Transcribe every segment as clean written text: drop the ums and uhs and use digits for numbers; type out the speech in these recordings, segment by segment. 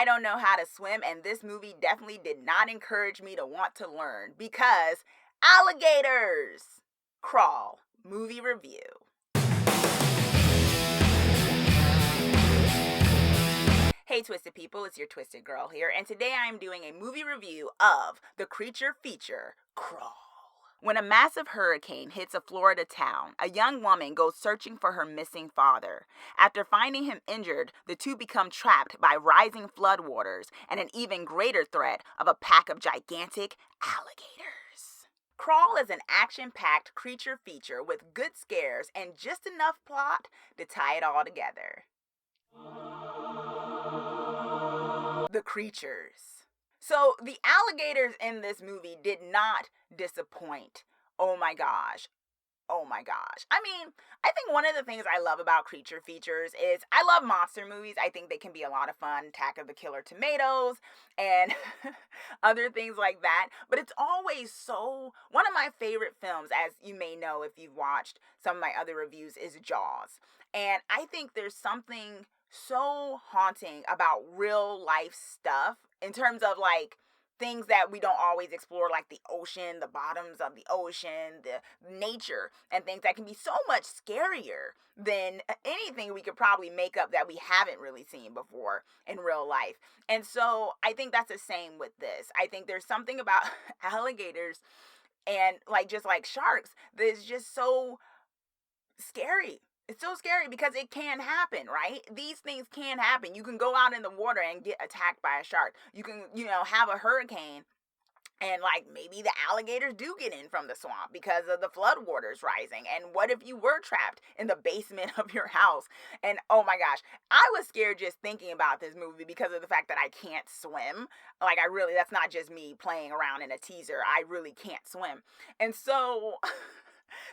I don't know how to swim, and this movie definitely did not encourage me to want to learn because alligators crawl. Movie review. Hey Twisted People, it's your Twisted Girl here, and today I am doing a movie review of the creature feature, Crawl. When a massive hurricane hits a Florida town, a young woman goes searching for her missing father. After finding him injured, the two become trapped by rising floodwaters and an even greater threat of a pack of gigantic alligators. Crawl is an action-packed creature feature with good scares and just enough plot to tie it all together. The creatures. So the alligators in this movie did not disappoint. Oh my gosh. Oh my gosh. I mean, I think one of the things I love about creature features is I love monster movies. I think they can be a lot of fun. Attack of the Killer Tomatoes and other things like that. But it's always one of my favorite films, as you may know if you've watched some of my other reviews, is Jaws. And I think there's something so haunting about real life stuff in terms of like things that we don't always explore, like the ocean, the bottoms of the ocean, the nature, and things that can be so much scarier than anything we could probably make up that we haven't really seen before in real life. And so I think that's the same with this. I think there's something about alligators and just like sharks that's just so scary. It's so scary because it can happen, right? These things can happen. You can go out in the water and get attacked by a shark. You can, have a hurricane and maybe the alligators do get in from the swamp because of the floodwaters rising. And what if you were trapped in the basement of your house? And oh my gosh, I was scared just thinking about this movie because of the fact that I can't swim. That's not just me playing around in a teaser. I really can't swim. And so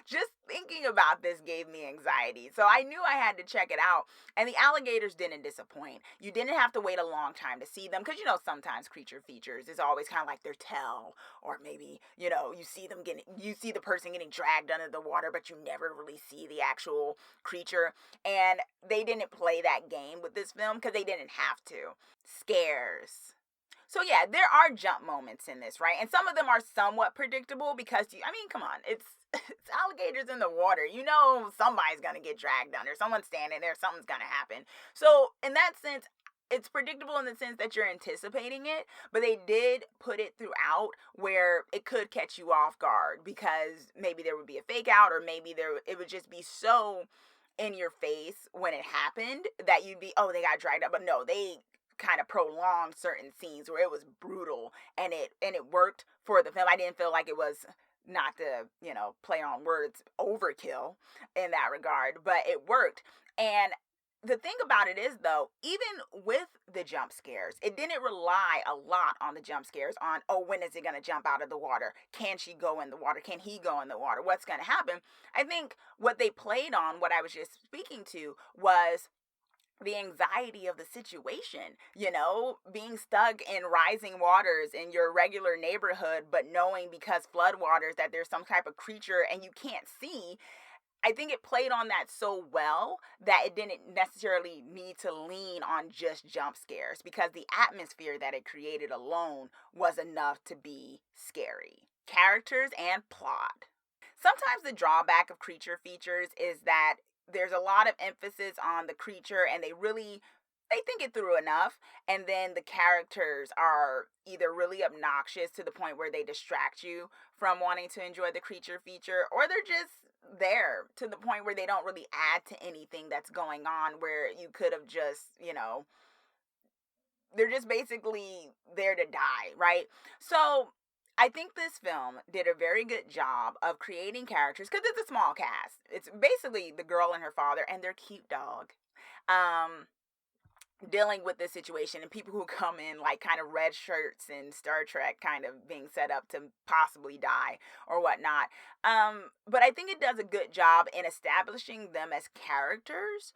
just thinking about this gave me anxiety. So I knew I had to check it out. And the alligators didn't disappoint. You didn't have to wait a long time to see them because, sometimes creature features is always kind of like their tail, or maybe, you see the person getting dragged under the water, but you never really see the actual creature. And they didn't play that game with this film because they didn't have to. Scares. So yeah, there are jump moments in this, right? And some of them are somewhat predictable because, come on, it's alligators in the water. Somebody's going to get dragged under. Someone's standing there. Something's going to happen. So in that sense, it's predictable in the sense that you're anticipating it, but they did put it throughout where it could catch you off guard because maybe there would be a fake out, or maybe it would just be so in your face when it happened that you'd be, oh, they got dragged up. But no, they kind of prolonged certain scenes where it was brutal and it worked for the film. I didn't feel like it was, not to, play on words, overkill in that regard, but it worked. And the thing about it is, though, even with the jump scares, it didn't rely a lot on the jump scares on, oh, when is it going to jump out of the water? Can she go in the water? Can he go in the water? What's going to happen? I think what they played on, what I was just speaking to, was the anxiety of the situation, being stuck in rising waters in your regular neighborhood, but knowing because floodwaters that there's some type of creature and you can't see. I think it played on that so well that it didn't necessarily need to lean on just jump scares because the atmosphere that it created alone was enough to be scary. Characters and plot. Sometimes the drawback of creature features is that there's a lot of emphasis on the creature and they think it through enough, and then the characters are either really obnoxious to the point where they distract you from wanting to enjoy the creature feature, or they're just there to the point where they don't really add to anything that's going on, where you could have just, they're just basically there to die, right? So I think this film did a very good job of creating characters because it's a small cast. It's basically the girl and her father and their cute dog dealing with this situation, and people who come in like kind of red shirts in Star Trek kind of being set up to possibly die or whatnot. But I think it does a good job in establishing them as characters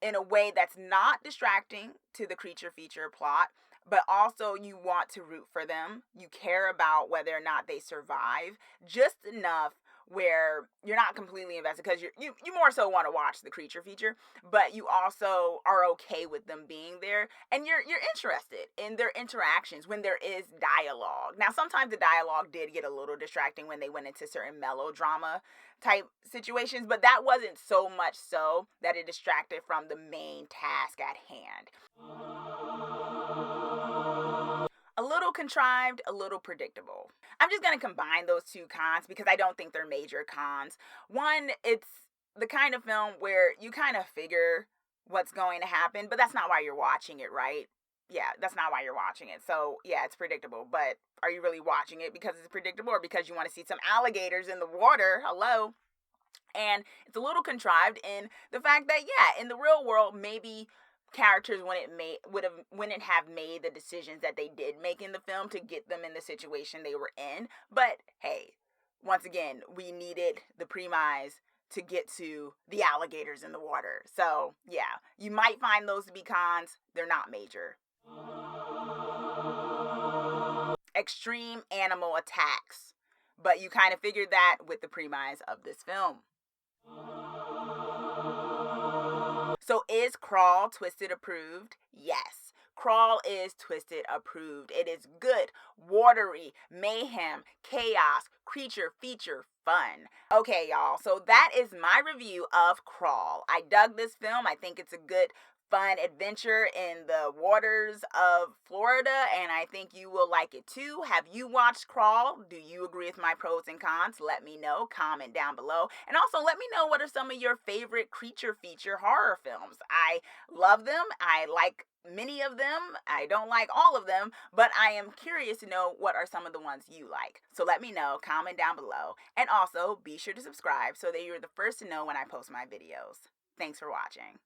in a way that's not distracting to the creature feature plot, but also you want to root for them. You care about whether or not they survive just enough where you're not completely invested because you more so want to watch the creature feature, but you also are okay with them being there, and you're interested in their interactions when there is dialogue. Now, sometimes the dialogue did get a little distracting when they went into certain melodrama type situations, but that wasn't so much so that it distracted from the main task at hand. A little contrived, a little predictable. I'm just going to combine those two cons because I don't think they're major cons. One, it's the kind of film where you kind of figure what's going to happen, but that's not why you're watching it, right? Yeah, that's not why you're watching it. So, yeah, it's predictable, but are you really watching it because it's predictable or because you want to see some alligators in the water? Hello. And it's a little contrived in the fact that, yeah, in the real world, maybe characters wouldn't have made the decisions that they did make in the film to get them in the situation they were in. But hey, once again, we needed the premise to get to the alligators in the water. So yeah, you might find those to be cons. They're not major. Extreme animal attacks. But you kind of figured that with the premise of this film. So is Crawl Twisted approved? Yes. Crawl is Twisted approved. It is good, watery, mayhem, chaos, creature feature fun. Okay, y'all. So that is my review of Crawl. I dug this film. I think it's a good fun adventure in the waters of Florida, and I think you will like it too. Have you watched Crawl? Do you agree with my pros and cons? Let me know. Comment down below. And also let me know what are some of your favorite creature feature horror films. I love them. I like many of them. I don't like all of them, but I am curious to know what are some of the ones you like. So let me know. Comment down below. And also be sure to subscribe so that you're the first to know when I post my videos. Thanks for watching.